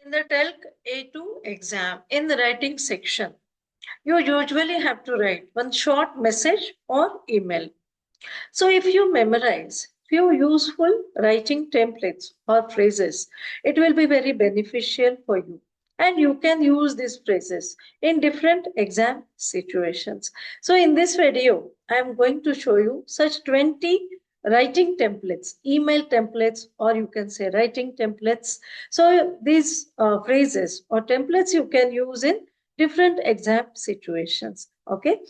In the TELC A2 exam, in the writing section, you usually have to write one short message or email. So if you memorize few useful writing templates or phrases, it will be very beneficial for you. And you can use these phrases in different exam situations. So in this video, I am going to show you such 20 writing templates, email templates, or you can say writing templates. So these phrases or templates you can use in different exam situations. Okay.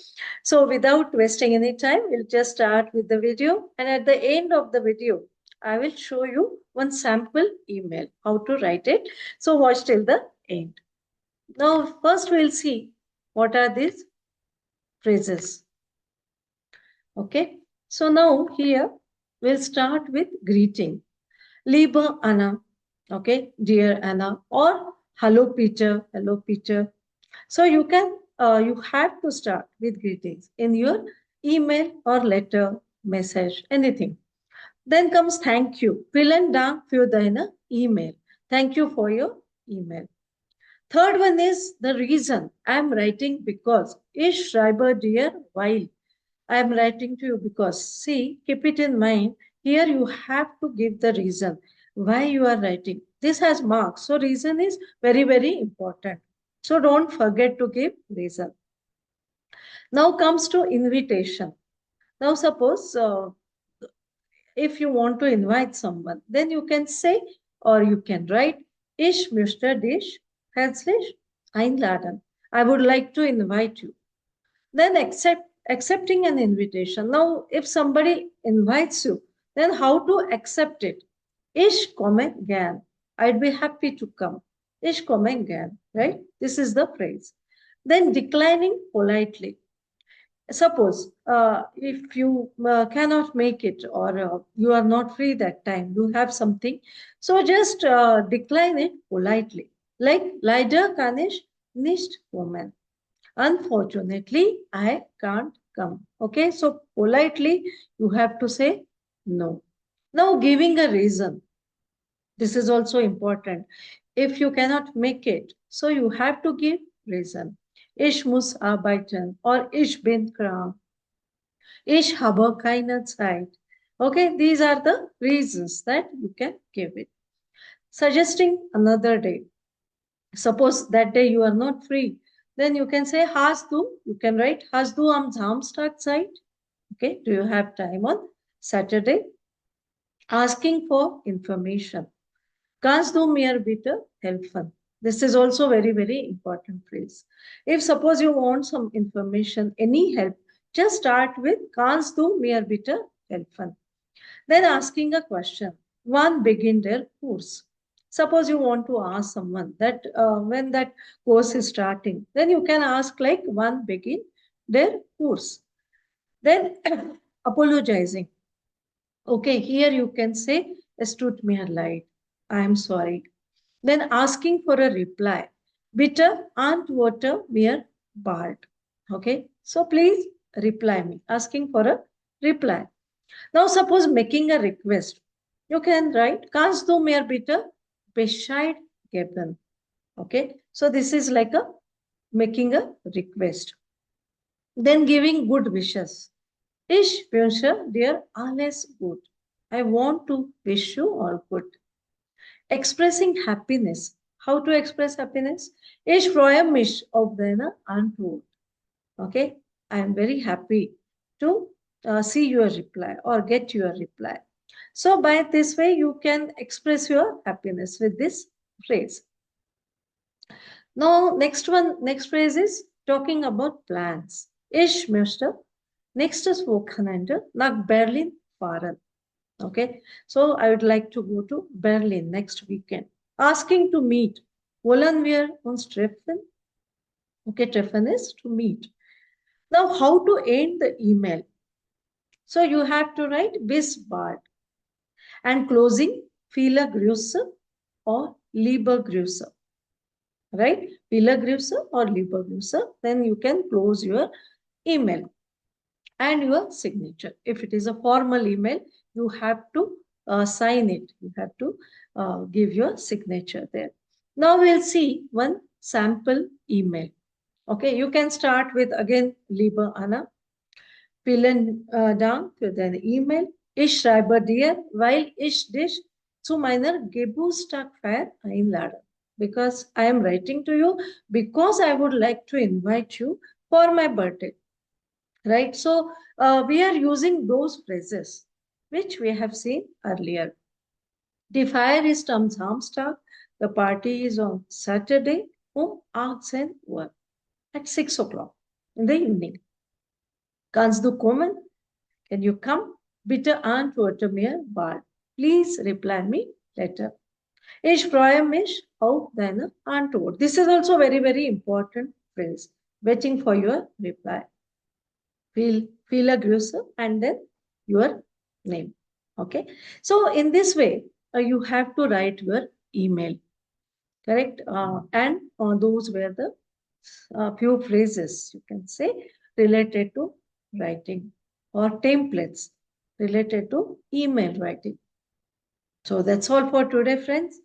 So without wasting any time, we'll just start with the video. And at the end of the video, I will show you one sample email, how to write it. So watch till the end. Now, first we'll see what are these phrases. Okay. So now here we'll start with greeting. Liebe Anna. Okay. Dear Anna. Or hello Peter. Hello Peter. So you have to start with greetings in your email or letter, message, anything. Then comes thank you. Vielen Dank für deine email. Thank you for your email. Third one is the reason I'm writing because. Ich schreibe dir weil. I'm writing to you because. See, keep it in mind. Here you have to give the reason why you are writing. This has marks. So reason is very, very important. So don't forget to give reason. Now comes to invitation. Now suppose if you want to invite someone, then you can say or you can write, Ich möchte dich herzlich einladen. I would like to invite you. Then accepting an invitation. Now, if somebody invites you, then how to accept it? Ich komme gern. I'd be happy to come. Ich komme gern, right? This is the phrase. Then declining politely. Suppose if you cannot make it or you are not free that time, you have something, so just decline it politely. Like leider kann ich nicht kommen. Unfortunately, I can't come. Okay, so politely you have to say no. Now, giving a reason. This is also important. If you cannot make it, so you have to give reason. Ich muss arbeiten or ich bin krank. Ich habe keine Zeit. Okay, these are the reasons that you can give it. Suggesting another day. Suppose that day you are not free, then you can say hast du. You can write hast du am Samstag Zeit. Okay, do you have time on Saturday? Asking for information. Kannst du mir bitte helfen? This is also very, very important phrase. If suppose you want some information, any help, just start with kannst du mir bitte helfen? Then asking a question. Wann beginnt der Kurs? Suppose you want to ask someone that when that course is starting, then you can ask like wann begin der Kurs. Then apologizing. Okay, here you can say es tut mir leid. I am sorry. Then asking for a reply. Bitte antworte mir bald. Okay, so please reply me. Asking for a reply. Now suppose making a request. You can write, kannst du mir bitte Bescheid geben? Okay, so this is like a making a request. Then giving good wishes. Ich wünsche dir alles gut. I want to wish you all good. Expressing happiness. How to express happiness? Ich freue mich auf deine Antwort. Okay, I am very happy to see your reply or get your reply. So by this way, you can express your happiness with this phrase. Now, next phrase is talking about plans. Ich möchte nächstes Wochenende nach Berlin fahren. Okay, so I would like to go to Berlin next weekend. Asking to meet. Wollen wir uns treffen? Okay, treffen is to meet. Now, how to end the email? So you have to write bis bald. And closing, viele Grüße or liebe Grüße. Right? Viele Grüße or liebe Grüße. Then you can close your email and your signature. If it is a formal email, you have to sign it. You have to give your signature there. Now we'll see one sample email. Okay, you can start with again, liebe Anna. Vielen Dank für deine E-Mail. Ich schreibe dir, weil ich dich zu meiner Geburtstagfeier einlade. Because I am writing to you because I would like to invite you for my birthday. Right? So we are using those phrases which we have seen earlier. Die Feier ist am Samstag. The party is on Saturday 18 Uhr at 6 o'clock in the evening. Kannst du kommen? Can you come? Bitte antworte mir bald. Please reply me later. Ich freue mich auf deine Antwort. This is also very, very important phrase. Waiting for your reply. Viele Grüße and then your name. Okay. So in this way, you have to write your email. Correct? And those were the few phrases you can say related to writing or templates related to email writing. So that's all for today, friends.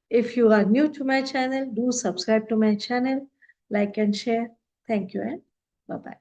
If you are new to my channel, do subscribe to my channel, like and share. Thank you and bye-bye.